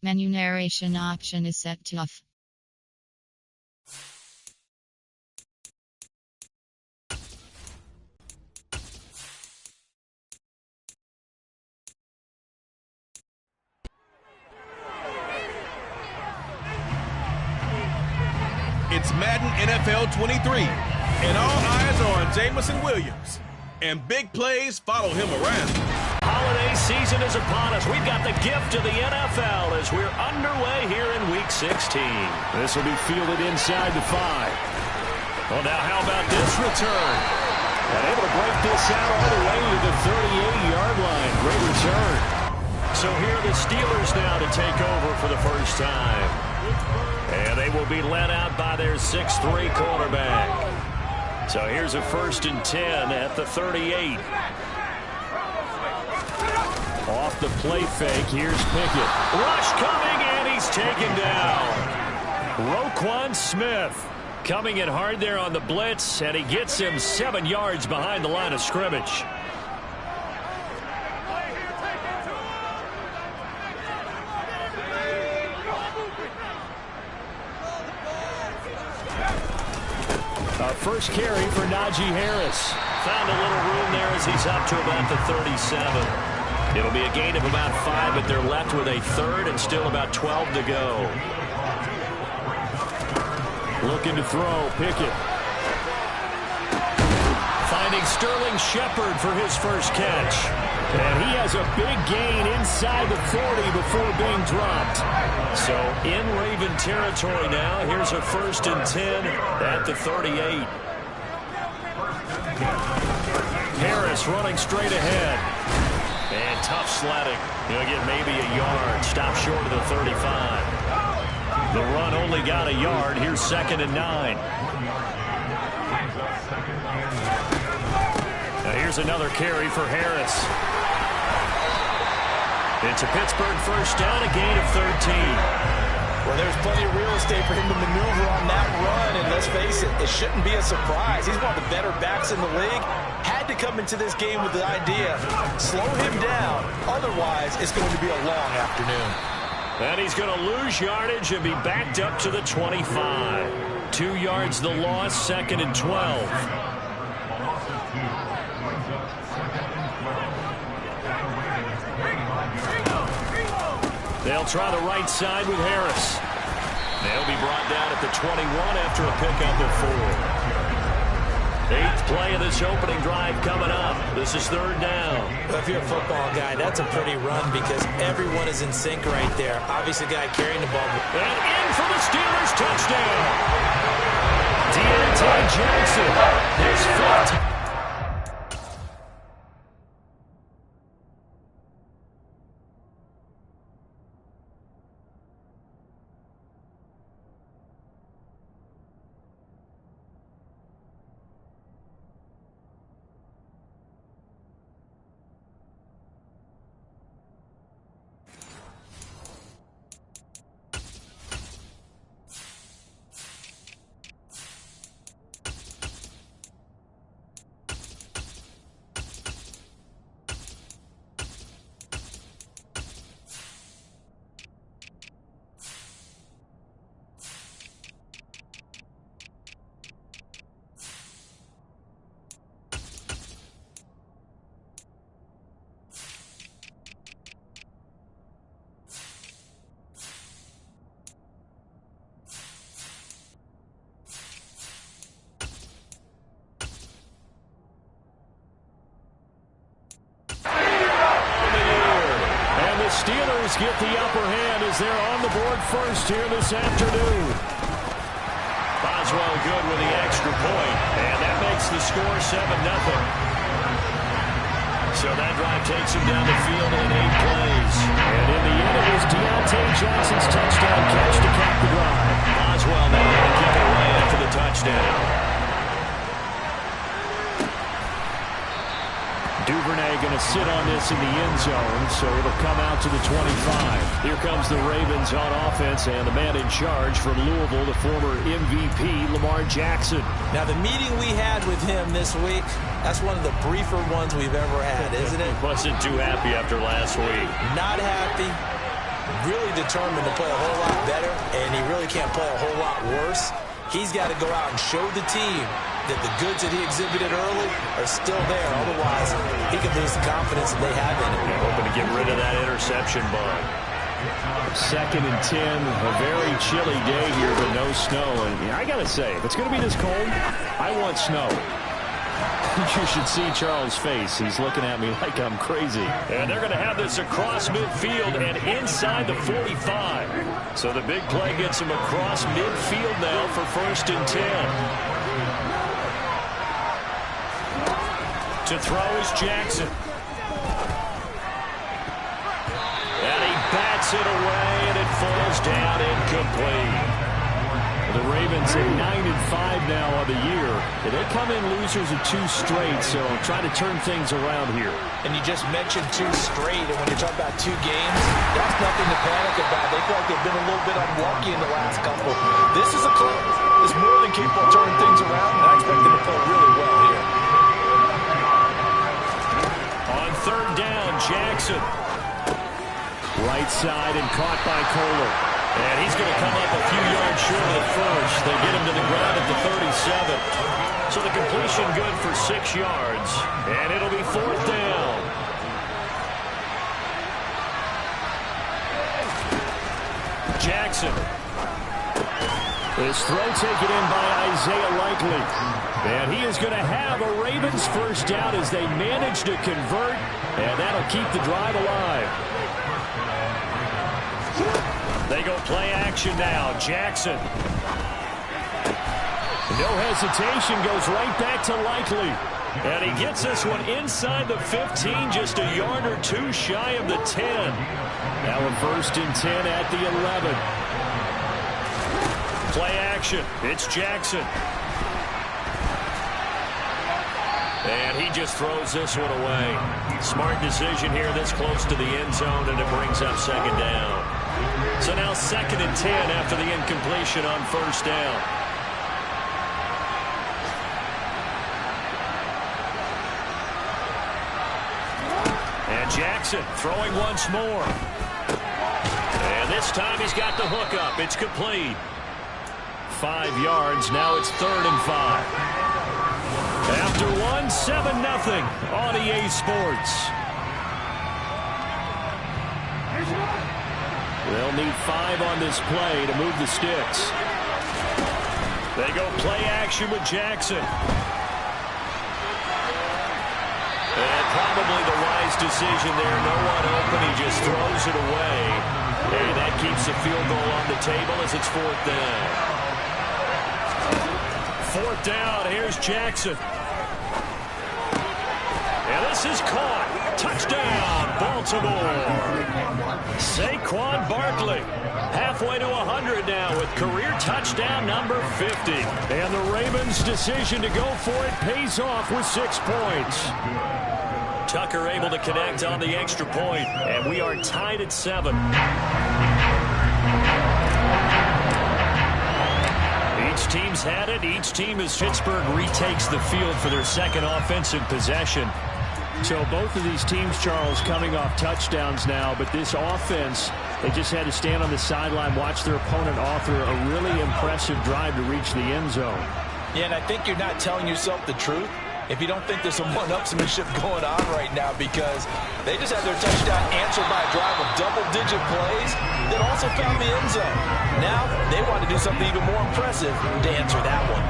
Menu narration option is set to off. It's Madden NFL 23, and all eyes are on Jamison Williams. And big plays follow him around. Holiday season is upon us. We've got the gift of the NFL as we're underway here in Week 16. This will be fielded inside the 5. Well, now how about this return? And able to break this out all the way to the 38-yard line. Great return. So here are the Steelers now to take over for the first time. And they will be led out by their 6'3" quarterback. So here's a 1st and 10 at the 38. Off the play fake, here's Pickett. Rush coming, and he's taken down. Roquan Smith coming in hard there on the blitz, and he gets him 7 yards behind the line of scrimmage. First carry for Najee Harris. Found a little room there as he's up to about the 37. It'll be a gain of about 5, but they're left with a 3rd and still about 12 to go. Looking to throw, Pickett. Finding Sterling Shepard for his first catch. And he has a big gain inside the 40 before being dropped. So in Raven territory now. Here's a 1st and 10 at the 38. Harris running straight ahead. And tough sledding. He'll get maybe a yard. Stop short of the 35. The run only got a yard. Here's 2nd and 9. Now here's another carry for Harris. It's a Pittsburgh first down, a gain of 13. Well, there's plenty of real estate for him to maneuver on that run, and let's face it, it shouldn't be a surprise. He's one of the better backs in the league. Had to come into this game with the idea, slow him down, otherwise it's going to be a long afternoon. And he's going to lose yardage and be backed up to the 25. 2 yards the loss, 2nd and 12. They'll try the right side with Harris. They'll be brought down at the 21 after a pickup of 4. 8th play of this opening drive coming up. This is 3rd down. Well, if you're a football guy, that's a pretty run because everyone is in sync right there. Obviously, the guy carrying the ball. And in for the Steelers, touchdown. Deontay Johnson, his 5th. Steelers get the upper hand as they're on the board first here this afternoon. Boswell good with the extra point, and that makes the score 7-0. So that drive takes him down the field in 8 plays. And in the end, it was Deontay Johnson's touchdown catch to cap the drive. Boswell now going to kick it away after the touchdown. Duvernay going to sit on this in the end zone, so it'll come out to the 25. Here comes the Ravens on offense, and the man in charge from Louisville, the former MVP, Lamar Jackson. Now, the meeting we had with him this week, that's one of the briefer ones we've ever had, isn't it? Wasn't too happy after last week. Not happy, really determined to play a whole lot better, and he really can't play a whole lot worse. He's got to go out and show the team that the goods that he exhibited early are still there. Otherwise, he could lose the confidence that they have in him. Hoping to get rid of that interception bug. 2nd and 10, a very chilly day here, but no snow. And I got to say, if it's going to be this cold, I want snow. You should see Charles' face. He's looking at me like I'm crazy. And they're going to have this across midfield and inside the 45. So the big play gets him across midfield now for 1st and 10. To throw is Jackson. And he bats it away, and it falls down incomplete. The Ravens at 9-5 now on the year. They come in losers of 2 straight, so try to turn things around here. And you just mentioned 2 straight, and when you talk about 2 games, that's nothing to panic about. They feel like they've been a little bit unlucky in the last couple. This is a club that's more than capable of turning things around, and I expect them to play really well here. On 3rd down, Jackson. Right side and caught by Kohler. And he's going to come up a few yards short of the first. They get him to the ground at the 37. So the completion good for 6 yards. And it'll be 4th down. Jackson. This throw taken in by Isaiah Likely. And he is going to have a Ravens 1st down as they manage to convert. And that'll keep the drive alive. They go play action now. Jackson. No hesitation, goes right back to Likely. And he gets this one inside the 15, just a yard or 2 shy of the 10. Now a 1st and 10 at the 11. Play action. It's Jackson. And he just throws this one away. Smart decision here this close to the end zone, and it brings up 2nd down. So now 2nd and 10 after the incompletion on 1st down. And Jackson throwing once more. And this time he's got the hook up. It's complete. 5 yards. Now it's 3rd and 5. After 1, 7-0 on EA Sports. They'll need 5 on this play to move the sticks. They go play action with Jackson. And probably the wise decision there. No one open. He just throws it away. And that keeps the field goal on the table as it's 4th down. 4th down. Here's Jackson. And this is caught. Touchdown, Baltimore. Saquon Barkley halfway to 100 now with career touchdown number 50. And the Ravens' decision to go for it pays off with 6 points. Tucker able to connect on the extra point, and we are tied at 7. Each team's had it. Each team as Pittsburgh retakes the field for their 2nd offensive possession. So both of these teams, Charles, coming off touchdowns now, but this offense, they just had to stand on the sideline, watch their opponent author a really impressive drive to reach the end zone. Yeah, and I think you're not telling yourself the truth if you don't think there's some one-upsmanship going on right now, because they just had their touchdown answered by a drive of double-digit plays that also found the end zone. Now they want to do something even more impressive to answer that one.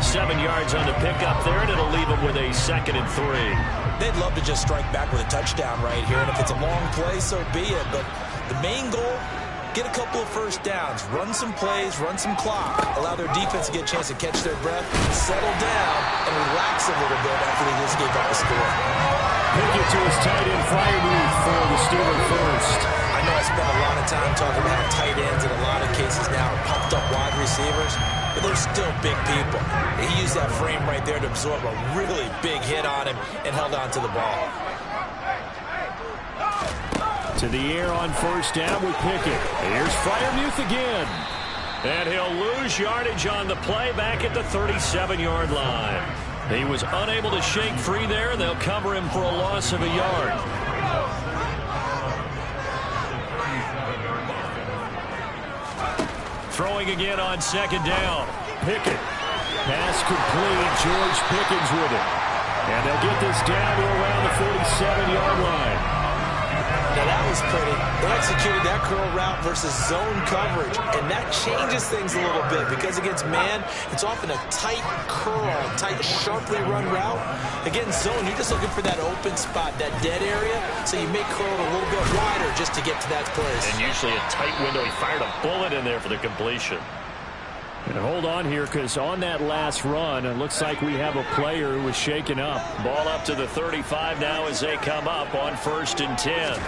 7 yards on the pickup there, and it'll leave them with a 2nd and 3. They'd love to just strike back with a touchdown right here, and if it's a long play, so be it. But the main goal, get a couple of 1st downs, run some plays, run some clock, allow their defense to get a chance to catch their breath, settle down, and relax a little bit after they just gave up a score. Pickett to his tight end, Freiermuth for the Steelers 1st. I know I spent a lot of time talking about tight ends in a lot of cases now are pumped up wide receivers, but they're still big people. He used that frame right there to absorb a really big hit on him and held on to the ball. To the air on 1st down with Pickett. Here's Freiermuth again. And he'll lose yardage on the play back at the 37-yard line. He was unable to shake free there, and they'll cover him for a loss of a yard. Throwing again on second down. Pickett. Pass complete. George Pickens with it. And they'll get this down to around the 47-yard line. Now that was pretty. They executed that curl route versus zone coverage, and that changes things a little bit because against man, it's often a tight curl, tight, sharply run route. Against zone, you're just looking for that open spot, that dead area, so you may curl it a little bit wider just to get to that place. And usually a tight window. He fired a bullet in there for the completion. And hold on here, because on that last run, it looks like we have a player who was shaken up. Ball up to the 35 now as they come up on 1st and 10.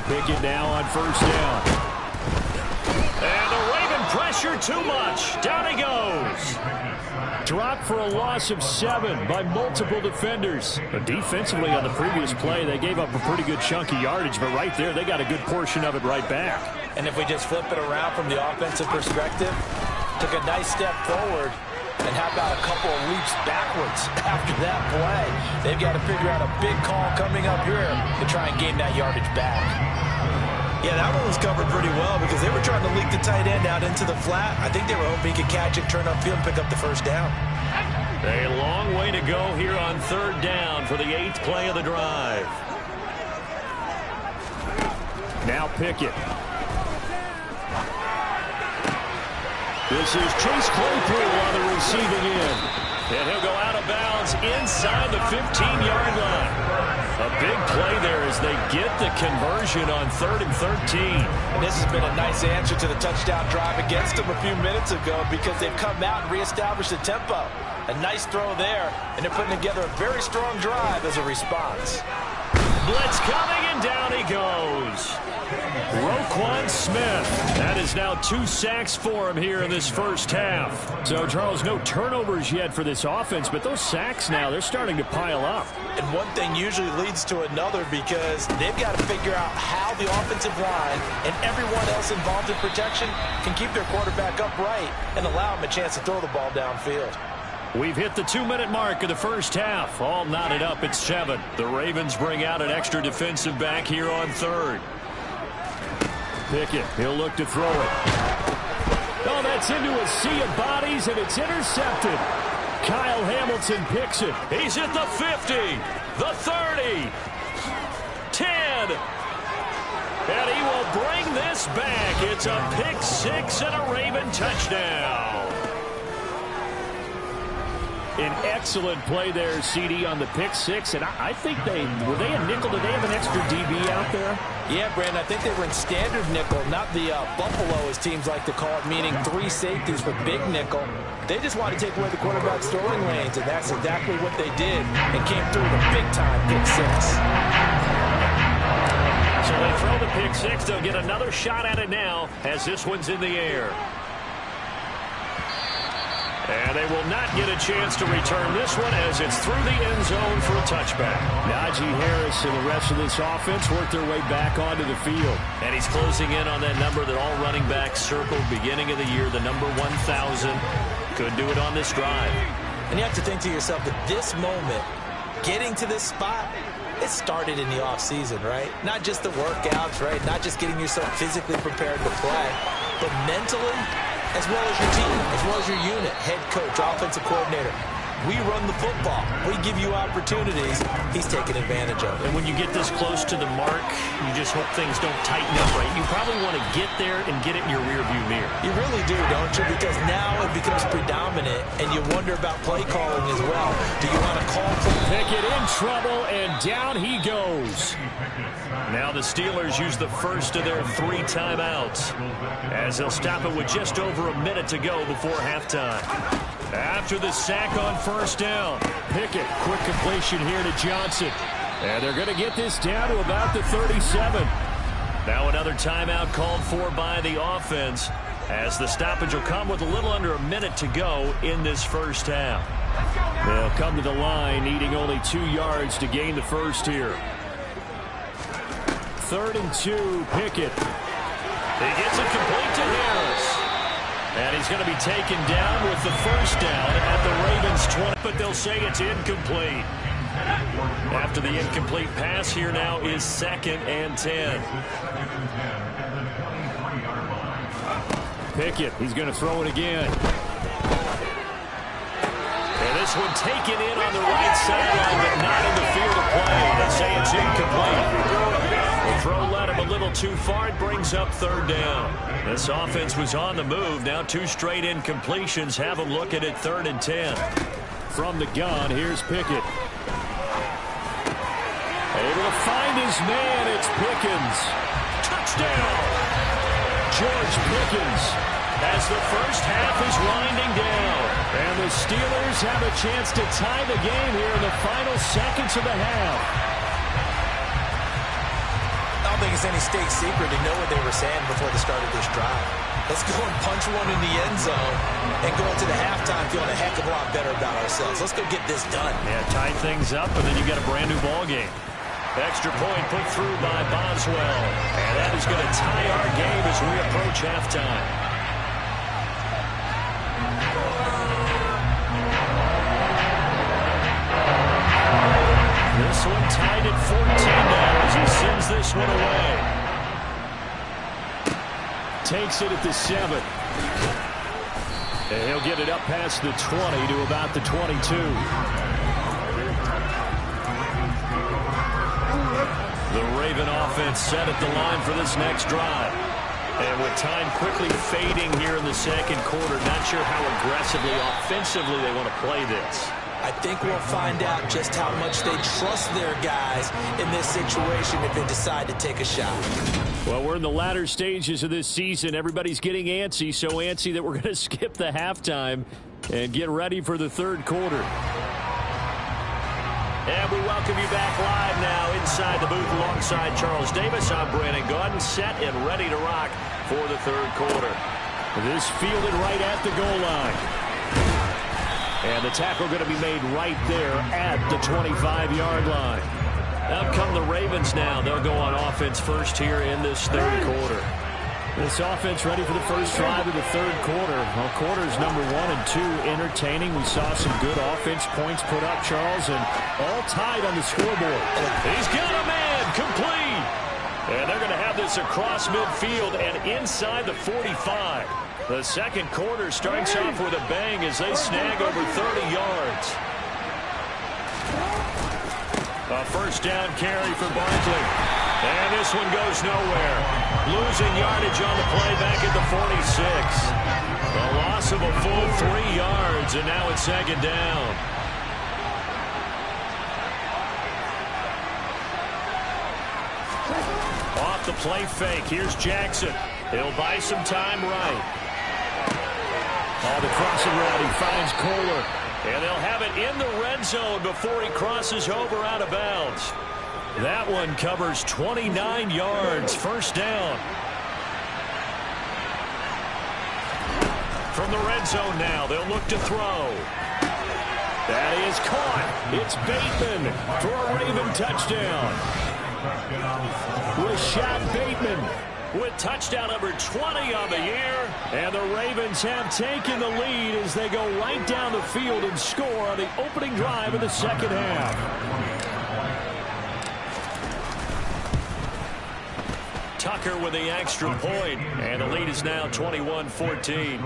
Pickett now on 1st down. And the Raven pressure too much. Down he goes. Dropped for a loss of 7 by multiple defenders. But defensively on the previous play, they gave up a pretty good chunk of yardage, but right there, they got a good portion of it right back. And if we just flip it around from the offensive perspective, took a nice step forward, and how about a couple of leaps backwards after that play? They've got to figure out a big call coming up here to try and gain that yardage back. Yeah, that one was covered pretty well because they were trying to leak the tight end out into the flat. I think they were hoping he could catch it, turn upfield, and pick up the 1st down. A long way to go here on 3rd down for the 8th play of the drive. Now Pickett. This is Chase Claypool on the receiving end. And he'll go out of bounds inside the 15-yard line. A big play there as they get the conversion on 3rd and 13. And this has been a nice answer to the touchdown drive against them a few minutes ago because they've come out and reestablished the tempo. A nice throw there, and they're putting together a very strong drive as a response. Blitz coming, and down he goes. Roquan Smith. That is now 2 sacks for him here in this 1st half. So, Charles, no turnovers yet for this offense, but those sacks now, they're starting to pile up. And one thing usually leads to another because they've got to figure out how the offensive line and everyone else involved in protection can keep their quarterback upright and allow him a chance to throw the ball downfield. We've hit the 2-minute mark of the 1st half. All knotted up at 7. The Ravens bring out an extra defensive back here on 3rd. Pickett, he'll look to throw it. Oh, that's into a sea of bodies, and it's intercepted. Kyle Hamilton picks it. He's at the 50, the 30, 10. And he will bring this back. It's a pick 6 and a Raven touchdown. An excellent play there, CD, on the pick 6. And I think were they a nickel? Did they have an extra DB out there? Yeah, Brandon, I think they were in standard nickel, not the Buffalo, as teams like to call it, meaning 3 safeties with big nickel. They just want to take away the quarterback's throwing lanes, and that's exactly what they did and came through with a big-time pick 6. So they throw the pick 6. They'll get another shot at it now as this one's in the air. And they will not get a chance to return this one as it's through the end zone for a touchback. Najee Harris and the rest of this offense work their way back onto the field. And he's closing in on that number that all running backs circled beginning of the year, the number 1,000. Could do it on this drive. And you have to think to yourself that this moment, getting to this spot, it started in the offseason, right? Not just the workouts, right? Not just getting yourself physically prepared to play, but mentally, as well as your team, as well as your unit, head coach, offensive coordinator. We run the football. We give you opportunities. He's taking advantage of it. And when you get this close to the mark, you just hope things don't tighten up, right? You probably want to get there and get it in your rearview mirror. You really do, don't you? Because now it becomes predominant, and you wonder about play calling as well. Do you want to call play? Pickett in trouble, and down he goes. Now the Steelers use the first of their 3 timeouts as they'll stop it with just over a minute to go before halftime. After the sack on 1st down, Pickett, quick completion here to Johnson. And they're going to get this down to about the 37. Now another timeout called for by the offense as the stoppage will come with a little under a minute to go in this 1st half. They'll come to the line needing only 2 yards to gain the first here. 3rd and 2, Pickett. He gets it complete to Harris. And he's going to be taken down with the 1st down at the Ravens 20, but they'll say it's incomplete. After the incomplete pass, here now is 2nd and 10. Pickett. He's going to throw it again. And this one taken in on the right sideline, but not in the field of play. They say it's incomplete. The throw led him a little too far. It brings up third down. This offense was on the move. Now 2 straight incompletions have them looking at 3rd and 10. From the gun, here's Pickett. Able to find his man. It's Pickens. Touchdown. George Pickens as the first half is winding down. And the Steelers have a chance to tie the game here in the final seconds of the half. I don't think it's any state secret to know what they were saying before the start of this drive. Let's go and punch one in the end zone and go into the halftime feeling a heck of a lot better about ourselves. Let's go get this done. Yeah, tie things up, and then you get a brand new ball game. Extra point put through by Boswell. And that is going to tie our game as we approach halftime. This one tied at 14 now as he sends this one away. Takes it at the 7. And he'll get it up past the 20 to about the 22. The Raven offense set at the line for this next drive. And with time quickly fading here in the second quarter, not sure how aggressively, offensively they want to play this. I think we'll find out just how much they trust their guys in this situation if they decide to take a shot. Well, we're in the latter stages of this season. Everybody's getting antsy, so antsy that we're going to skip the halftime and get ready for the third quarter. And we welcome you back live now inside the booth alongside Charles Davis. I'm Brandon Gaudin, set and ready to rock for the third quarter. This fielded right at the goal line. And the tackle going to be made right there at the 25-yard line. Out come the Ravens now. They'll go on offense first here in this third quarter. This offense ready for the first drive of the third quarter. Well, quarters number 1 and 2 entertaining. We saw some good offense points put up, Charles, and all tied on the scoreboard. He's got a man complete. And they're going to have this across midfield and inside the 45. The second quarter starts off with a bang as they snag over 30 yards. A first down carry for Barkley. And this one goes nowhere. Losing yardage on the play back at the 46. A loss of a full 3 yards, and now it's second down. Off the play fake, here's Jackson. He'll buy some time right. The crossing route, he finds Kohler. And they'll have it in the red zone before he crosses over out of bounds. That one covers 29 yards, first down. From the red zone now, they'll look to throw. That is caught. It's Bateman for a Raven touchdown. Rashad Bateman with touchdown number 20 on the year. And the Ravens have taken the lead as they go right down the field and score on the opening drive of the second half. Tucker with the extra point, and the lead is now 21-14.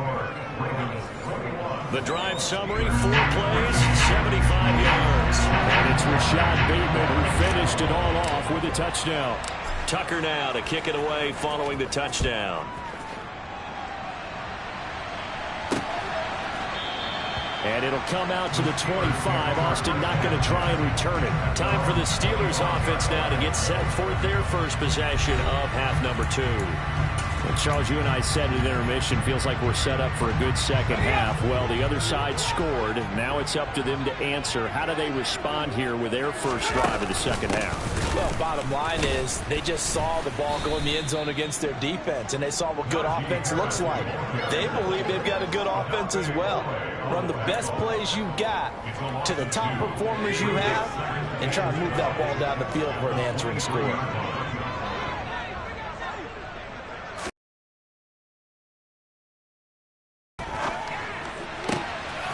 The drive summary, 4 plays, 75 yards. And it's Rashad Bateman who finished it all off with a touchdown. Tucker now to kick it away following the touchdown. And it'll come out to the 25. Austin not going to try and return it. Time for the Steelers offense now to get set for their first possession of half number 2. Well, Charles, you and I said at intermission, feels like we're set up for a good second half. Well, the other side scored. Now it's up to them to answer. How do they respond here with their first drive of the second half? Well, bottom line is they just saw the ball go in the end zone against their defense, and they saw what good offense looks like. They believe they've got a good offense as well. Run the best plays you've got to the top performers you have and try to move that ball down the field for an answering score.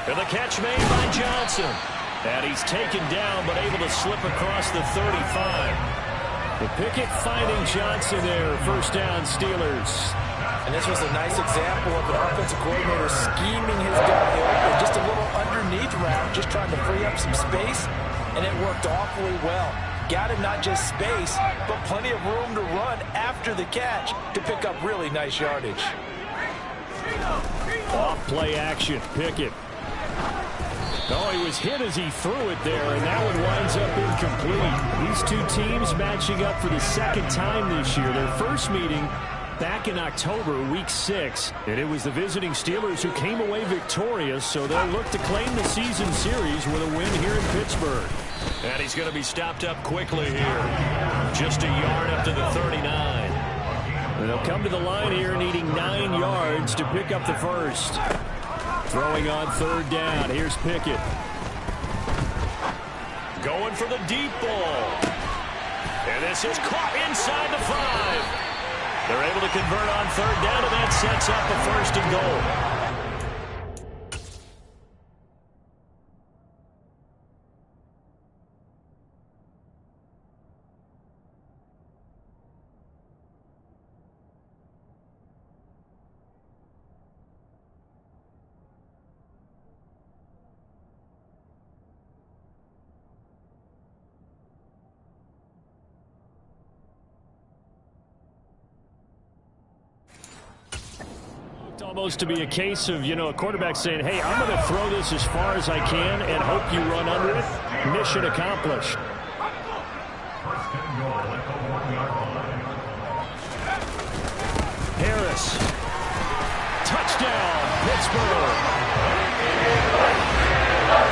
And the catch made by Johnson. And he's taken down but able to slip across the 35. The Pickett finding Johnson there. First down, Steelers. And this was a nice example of an offensive coordinator scheming his guy open, just a little underneath route, just trying to free up some space, and it worked awfully well. Got him not just space, but plenty of room to run after the catch to pick up really nice yardage. Off play action, Pickett. Oh, he was hit as he threw it there, and that one winds up incomplete. These two teams matching up for the second time this year. Their first meeting back in October, week 6, and it was the visiting Steelers who came away victorious, so they'll look to claim the season series with a win here in Pittsburgh. And he's going to be stopped up quickly here. Just a yard up to the 39. And they'll come to the line here needing 9 yards to pick up the first. Throwing on third down. Here's Pickett. Going for the deep ball. And this is caught inside the 5. They're able to convert on third down, and that sets up a first and goal. Almost to be a case of, a quarterback saying, hey, I'm going to throw this as far as I can and hope you run under it. Mission accomplished. Harris. Touchdown, Pittsburgh. That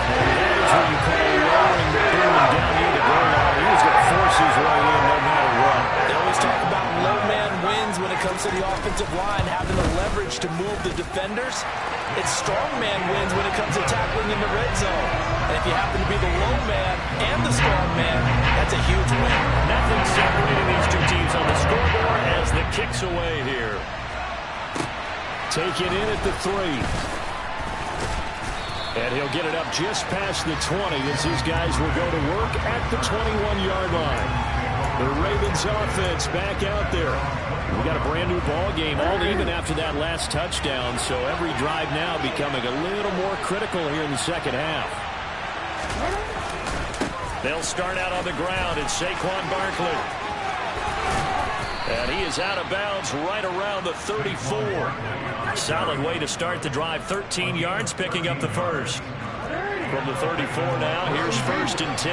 is what you call lowering the boom down near the goal line. He was going to force his way in no matter what. They always talk about low man wins when it comes to the offensive line, having the leverage to move the defenders. It's strong man wins when it comes to tackling in the red zone. And if you happen to be the low man and the strong man, that's a huge win. Nothing separating these two teams on the scoreboard as the kick's away here. Taken in at the 3. And he'll get it up just past the 20 as these guys will go to work at the 21-yard line. The Ravens offense back out there. We got a brand new ball game, all even after that last touchdown, so every drive now becoming a little more critical here in the second half. They'll start out on the ground. It's Saquon Barkley. And he is out of bounds right around the 34. Solid way to start the drive. 13 yards, picking up the first. From the 34 now, here's 1st and 10.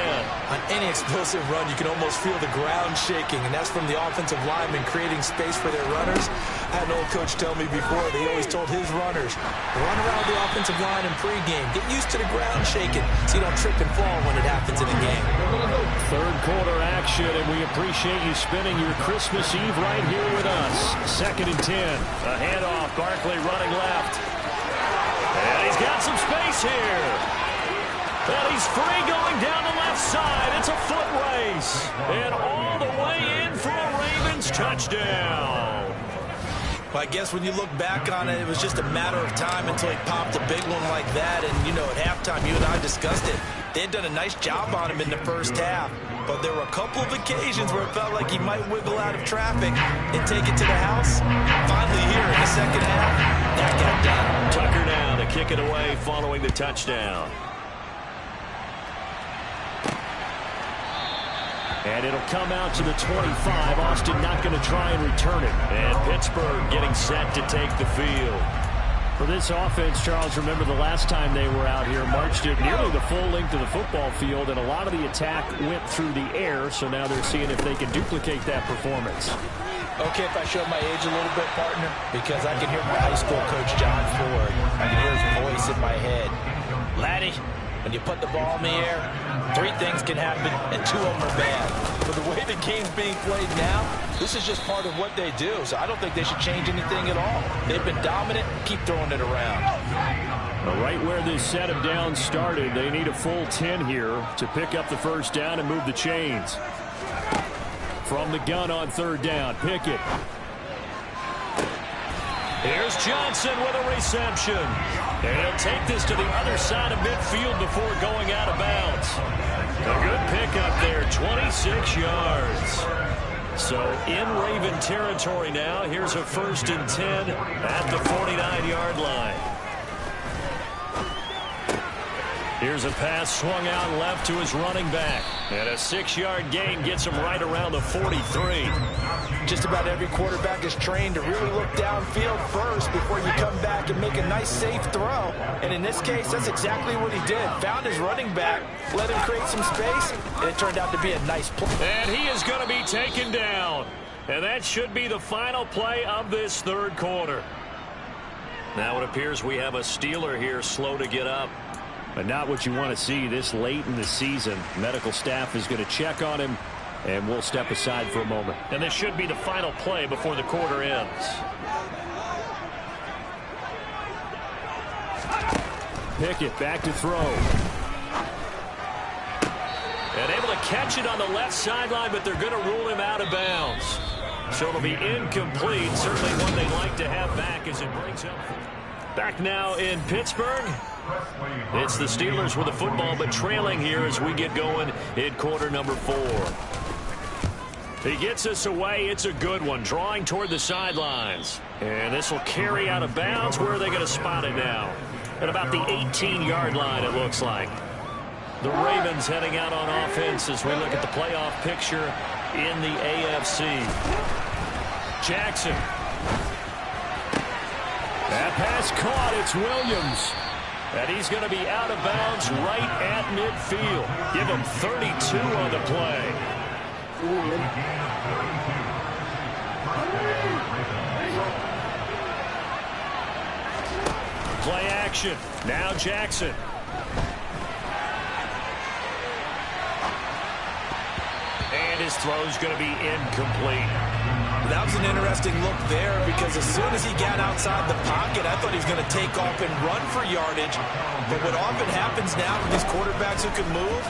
On any explosive run, you can almost feel the ground shaking, and that's from the offensive linemen creating space for their runners. I had an old coach tell me before, they always told his runners, run around the offensive line in pregame. Get used to the ground shaking so you don't trip and fall when it happens in the game. Third quarter action, and we appreciate you spending your Christmas Eve right here with us. 2nd and 10. A handoff, Barkley running left. And he's got some space here. And he's free going down the left side. It's a foot race. And all the way in for a Ravens touchdown. Well, I guess when you look back on it, it was just a matter of time until he popped a big one like that. And, at halftime, you and I discussed it. They had done a nice job on him in the first half. But there were a couple of occasions where it felt like he might wiggle out of traffic and take it to the house. Finally here in the second half, that got done. Tucker now to kick it away following the touchdown. And it'll come out to the 25. Austin not going to try and return it. And Pittsburgh getting set to take the field. For this offense, Charles, remember the last time they were out here, marched it nearly the full length of the football field, and a lot of the attack went through the air, so now they're seeing if they can duplicate that performance. Okay, if I show my age a little bit, partner, because I can hear my high school coach, John Ford. I can hear his voice in my head. Laddie, when you put the ball in the air, 3 things can happen, and 2 of them are bad. But the way the game's being played now, this is just part of what they do. So I don't think they should change anything at all. They've been dominant. Keep throwing it around. Well, right where this set of downs started, they need a full 10 here to pick up the first down and move the chains. From the gun on third down, Pickett. Here's Johnson with a reception. And he'll take this to the other side of midfield before going out of bounds. A good pickup there, 26 yards. So in Raven territory now. Here's a 1st and 10 at the 49-yard line. Here's a pass swung out left to his running back. And a 6-yard gain gets him right around the 43. Just about every quarterback is trained to really look downfield first before you come back and make a nice, safe throw. And in this case, that's exactly what he did. Found his running back, let him create some space, and it turned out to be a nice play. And he is going to be taken down. And that should be the final play of this 3rd quarter. Now it appears we have a Steeler here slow to get up. But not what you want to see this late in the season. Medical staff is going to check on him, and we'll step aside for a moment. And this should be the final play before the quarter ends. Pickett back to throw. And able to catch it on the left sideline, but they're going to rule him out of bounds. So it'll be incomplete. Certainly one they'd like to have back as it brings up. Back now in Pittsburgh. It's the Steelers with the football, but trailing here as we get going in quarter number 4. He gets us away. It's a good one. Drawing toward the sidelines. And this will carry out of bounds. Where are they going to spot it now? At about the 18-yard line, it looks like. The Ravens heading out on offense as we look at the playoff picture in the AFC. Jackson. That pass caught. It's Williams. And he's going to be out of bounds right at midfield. Give him 32 on the play. Play action. Now Jackson. And his throw's going to be incomplete. That was an interesting look there because as soon as he got outside the pocket, I thought he was going to take off and run for yardage. But what often happens now with these quarterbacks who can move,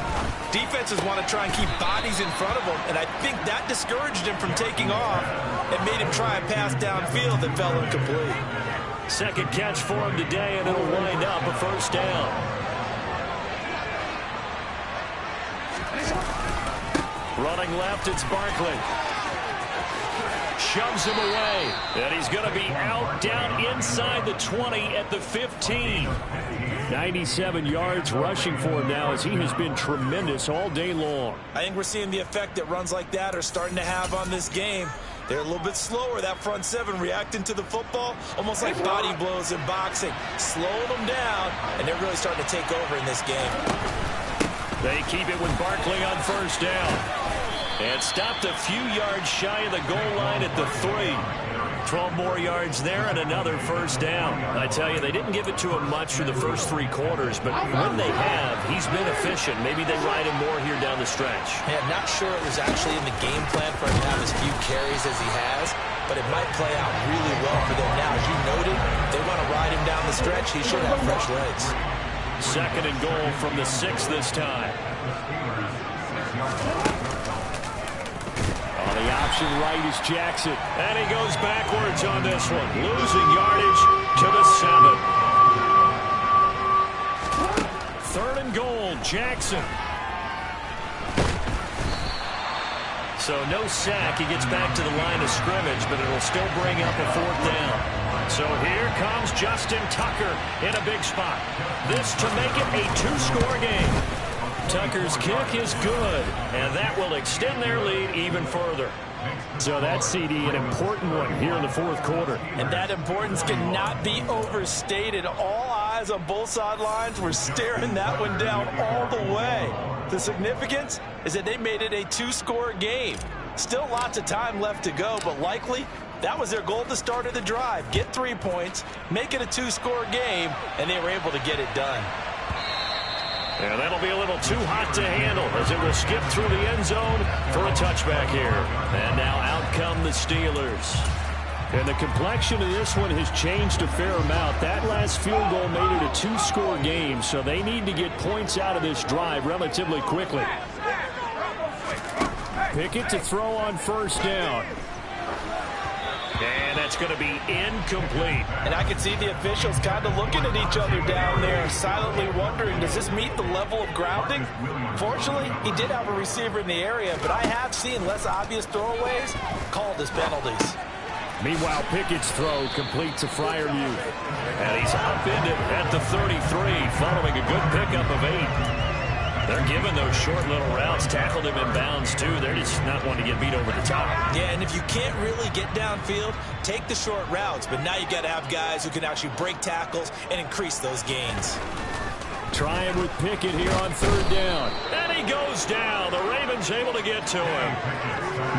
defenses want to try and keep bodies in front of them. And I think that discouraged him from taking off and made him try a pass downfield that fell incomplete. Second catch for him today, and it'll wind up a 1st down. Running left, it's Barkley. Shoves him away. And he's going to be out down inside the 20 at the 15. 97 yards rushing for him now as he has been tremendous all day long. I think we're seeing the effect that runs like that are starting to have on this game. They're a little bit slower, that front 7, reacting to the football, almost like body blows in boxing. Slowing them down, and they're really starting to take over in this game. They keep it with Barkley on 1st down. And stopped a few yards shy of the goal line at the 3. 12 more yards there and another 1st down. I tell you, they didn't give it to him much through the first 3 quarters, but when they have, he's been efficient. Maybe they ride him more here down the stretch. Yeah, I'm not sure it was actually in the game plan for him to have as few carries as he has, but it might play out really well for them now. As you noted, they want to ride him down the stretch. He should have fresh legs. 2nd and goal from the 6 this time. On the option right is Jackson. And he goes backwards on this one. Losing yardage to the 7. 3rd and goal, Jackson. So no sack. He gets back to the line of scrimmage, but it'll still bring up a 4th down. So here comes Justin Tucker in a big spot. This to make it a 2-score game. Tucker's kick is good, and that will extend their lead even further. So that CD, an important one here in the 4th quarter. And that importance cannot be overstated. All eyes on both sidelines were staring that one down all the way. The significance is that they made it a 2-score game. Still lots of time left to go, but likely that was their goal at the start of the drive. Get 3 points, make it a 2-score game, and they were able to get it done. And that'll be a little too hot to handle as it will skip through the end zone for a touchback here. And now out come the Steelers. And the complexion of this one has changed a fair amount. That last field goal made it a 2-score game, so they need to get points out of this drive relatively quickly. Pickett to throw on 1st down. And that's going to be incomplete. And I can see the officials kind of looking at each other down there, silently wondering, does this meet the level of grounding? Fortunately, he did have a receiver in the area, but I have seen less obvious throwaways called as penalties. Meanwhile, Pickett's throw complete to Fryermuth. And he's upended at the 33, following a good pickup of 8. They're giving those short little routes, tackled him in bounds, too. They're just not wanting to get beat over the top. Yeah, and if you can't really get downfield, take the short routes. But now you got to have guys who can actually break tackles and increase those gains. Trying with Pickett here on 3rd down. And he goes down. The Ravens able to get to him.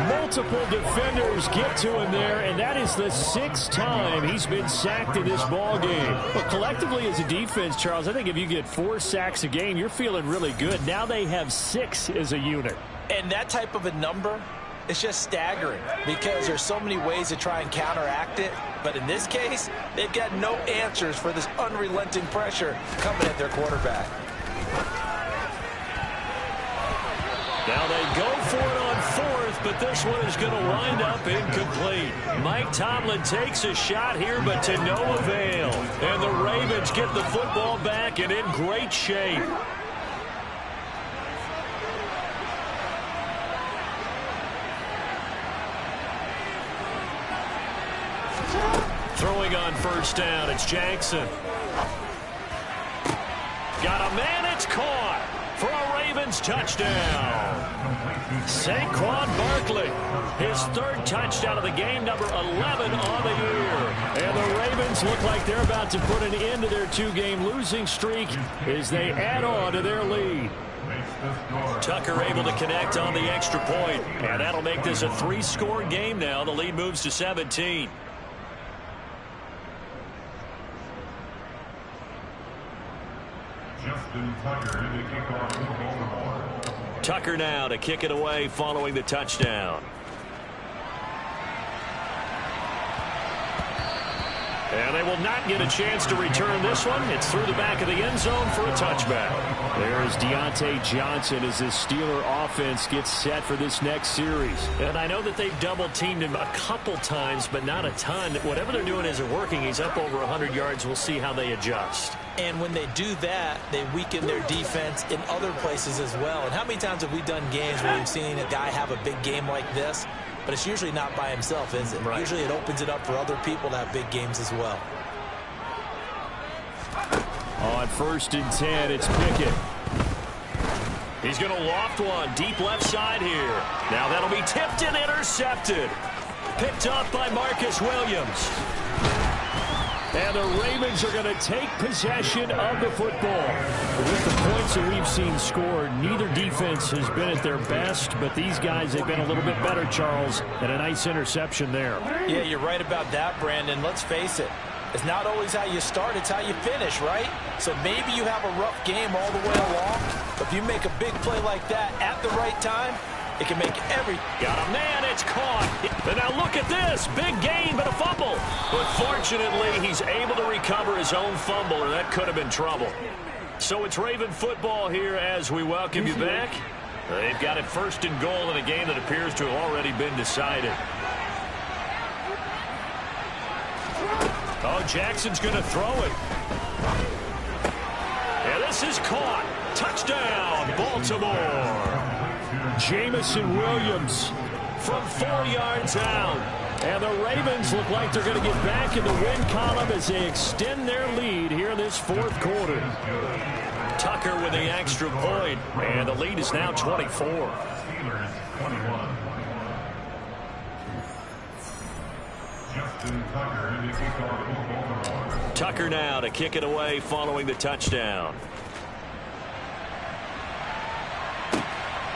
Multiple defenders get to him there, and that is the 6th time he's been sacked in this ball game. But collectively as a defense, Charles, I think if you get 4 sacks a game, you're feeling really good. Now they have 6 as a unit. And that type of a number, it's just staggering because there's so many ways to try and counteract it. But in this case, they've got no answers for this unrelenting pressure coming at their quarterback. Now they go for it on 4th, but this one is going to wind up incomplete. Mike Tomlin takes a shot here, but to no avail. And the Ravens get the football back and in great shape. Throwing on 1st down, it's Jackson. Got a man, it's caught for a Ravens touchdown. Saquon Barkley, his 3rd touchdown of the game, number 11 on the year. And the Ravens look like they're about to put an end to their 2-game losing streak as they add on to their lead. Tucker able to connect on the extra point, and that'll make this a 3-score game now. The lead moves to 17. Tucker now to kick it away following the touchdown. And they will not get a chance to return this one. It's through the back of the end zone for a touchback. There's Deontay Johnson as this Steeler offense gets set for this next series. And I know that they've double-teamed him a couple times, but not a ton. Whatever they're doing isn't working. He's up over 100 yards. We'll see how they adjust. And when they do that, they weaken their defense in other places as well. And how many times have we done games where we've seen a guy have a big game like this? But it's usually not by himself, is it? Right. Usually it opens it up for other people to have big games as well. On 1st and 10, it's Pickett. He's going to loft one deep left side here. Now that'll be tipped and intercepted. Picked up by Marcus Williams. And the Ravens are going to take possession of the football. With the points that we've seen scored, neither defense has been at their best, but these guys have been a little bit better, Charles, and a nice interception there. Yeah, you're right about that, Brandon. Let's face it. It's not always how you start, it's how you finish, right? So maybe you have a rough game all the way along, but if you make a big play like that at the right time, it can make every... Got a man, it's caught. And now look at this. Big gain, but a fumble. But fortunately, he's able to recover his own fumble, or that could have been trouble. So it's Raven football here as we welcome you back. They've got it 1st and goal in a game that appears to have already been decided. Oh, Jackson's going to throw it. And this is caught. Touchdown, Baltimore. Jamison Williams from 4 yards out. And the Ravens look like they're going to get back in the win column as they extend their lead here in this 4th quarter. Tucker with the extra point, and the lead is now 24. Tucker now to kick it away following the touchdown.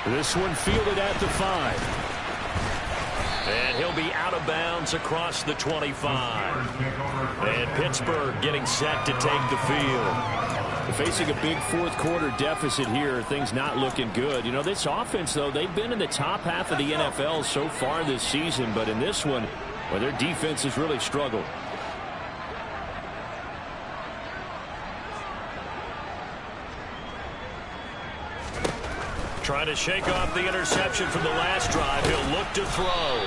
This one fielded at the 5. And he'll be out of bounds across the 25. And Pittsburgh getting set to take the field. Facing a big 4th quarter deficit here, things not looking good. You know, this offense, though, they've been in the top half of the NFL so far this season. But in this one, well, their defense has really struggled. Trying to shake off the interception from the last drive. He'll look to throw.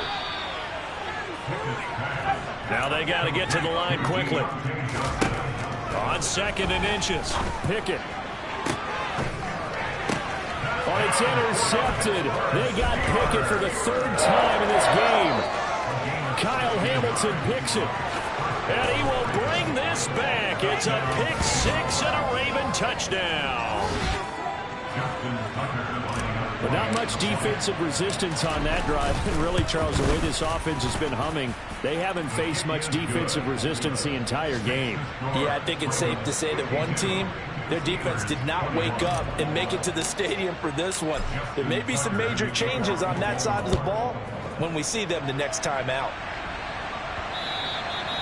Now they got to get to the line quickly. On 2nd and inches. Pickett. Oh, it's intercepted. They got Pickett for the 3rd time in this game. Kyle Hamilton picks it. And he will bring this back. It's a pick 6 and a Raven touchdown. But not much defensive resistance on that drive. And really, Charles, the way this offense has been humming, they haven't faced much defensive resistance the entire game. Yeah, I think it's safe to say that one team, their defense did not wake up and make it to the stadium for this one. There may be some major changes on that side of the ball when we see them the next time out.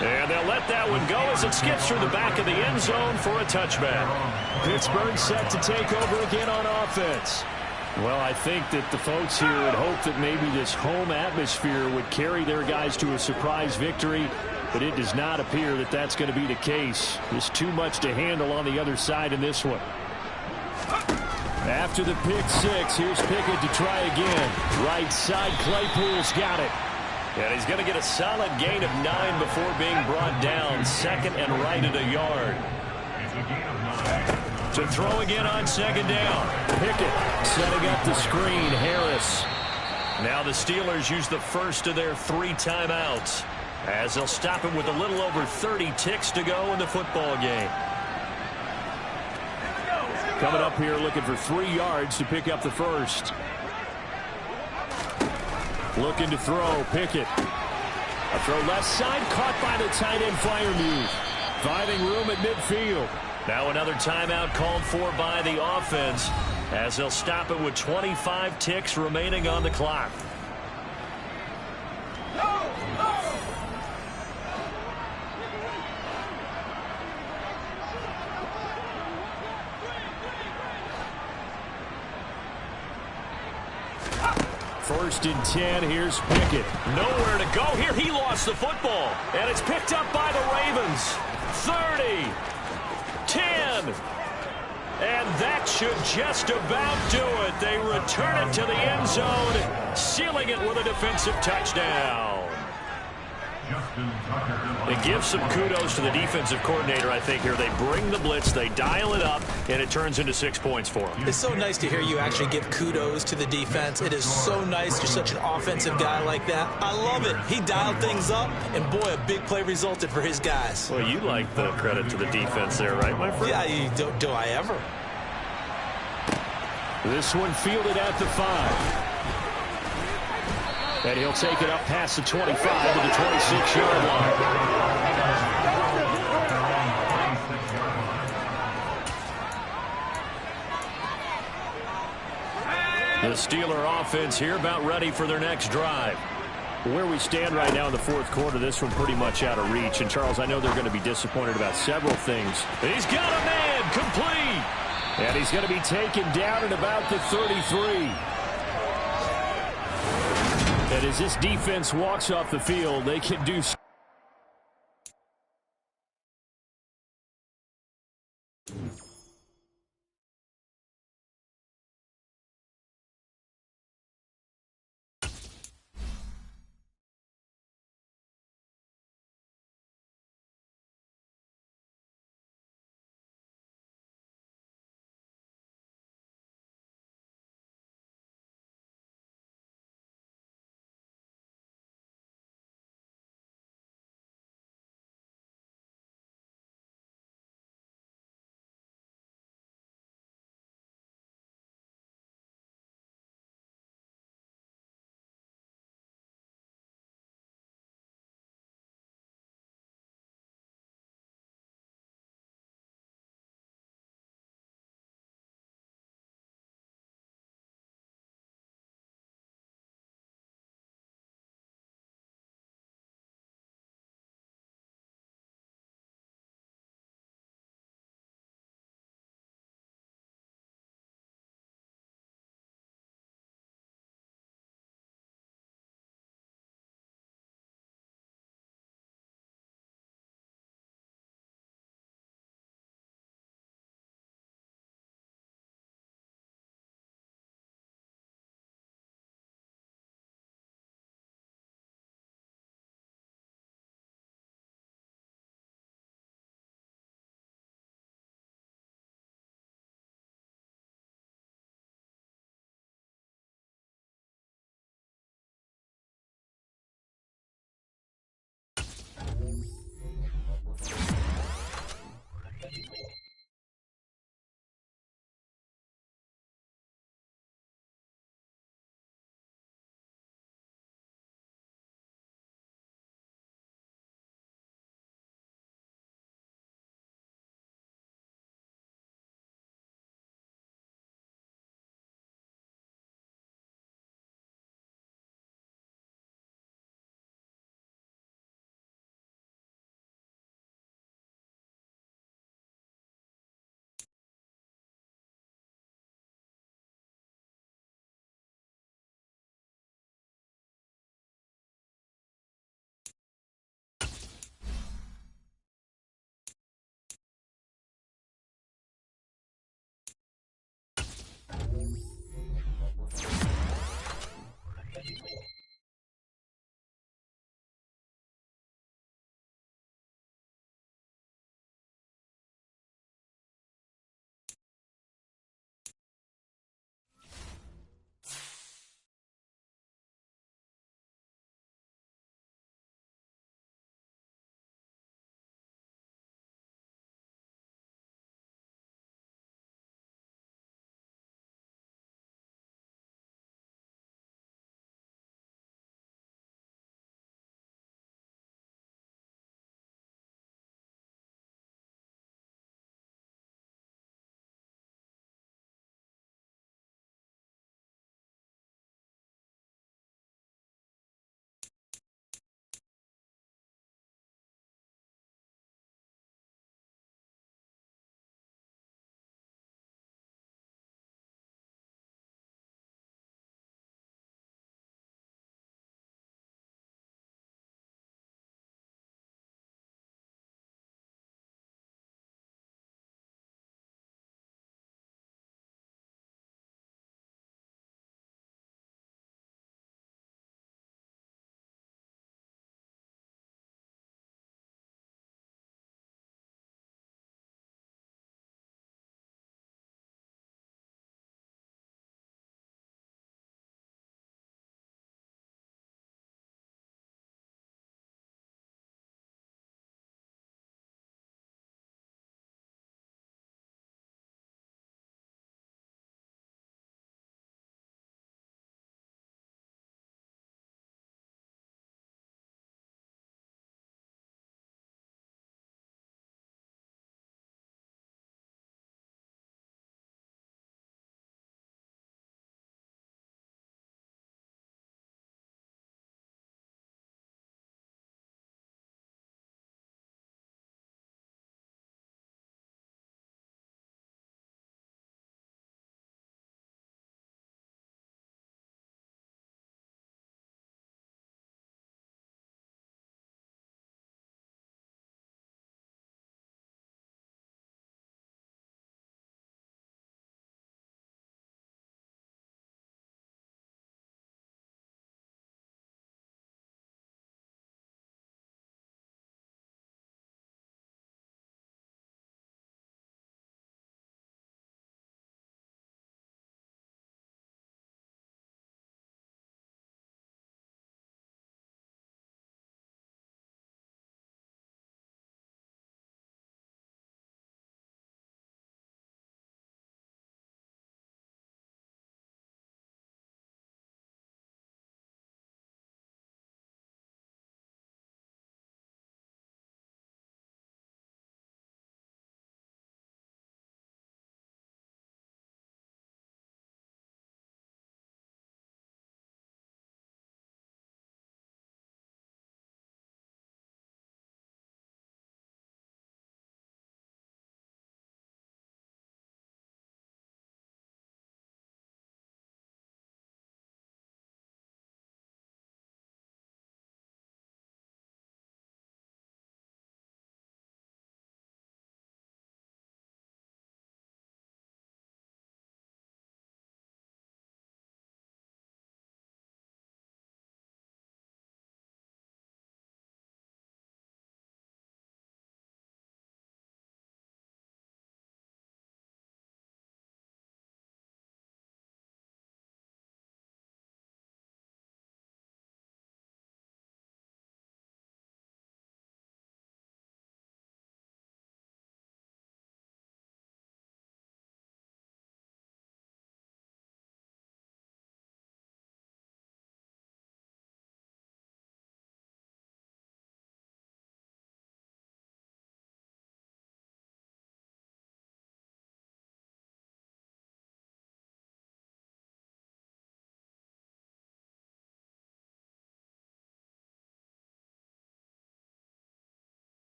And they'll let that one go as it skips through the back of the end zone for a touchback. Pittsburgh set to take over again on offense. Well, I think that the folks here would hope that maybe this home atmosphere would carry their guys to a surprise victory, but it does not appear that that's going to be the case. There's too much to handle on the other side in this one. After the pick 6, here's Pickett to try again. Right side, Claypool's got it. And he's going to get a solid gain of 9 before being brought down. 2nd and right at a yard. To throw again on 2nd down. Pickett setting up the screen. Harris. Now the Steelers use the first of their 3 timeouts as they'll stop him with a little over 30 ticks to go in the football game. Coming up here looking for 3 yards to pick up the first. Looking to throw. Pickett. A throw left side. Caught by the tight end Freiermuth. Finding room at midfield. Now another timeout called for by the offense as they'll stop it with 25 ticks remaining on the clock. First and 10, here's Pickett. Nowhere to go here. He lost the football. And it's picked up by the Ravens. 30. 10. And that should just about do it. They return it to the end zone, sealing it with a defensive touchdown. It gives some kudos to the defensive coordinator, I think, here. They bring the blitz, they dial it up, and it turns into 6 points for them. It's so nice to hear you actually give kudos to the defense. It is so nice. You're such an offensive guy like that. I love it. He dialed things up, and boy, a big play resulted for his guys. Well, you like the credit to the defense there, right, my friend? Yeah, do I ever? This one fielded at the 5. And he'll take it up past the 25 to the 26-yard line. The Steeler offense here about ready for their next drive. Where we stand right now in the 4th quarter, this one pretty much out of reach. And, Charles, I know they're going to be disappointed about several things. He's got a man complete. And he's going to be taken down at about the 33. And as this defense walks off the field, they can do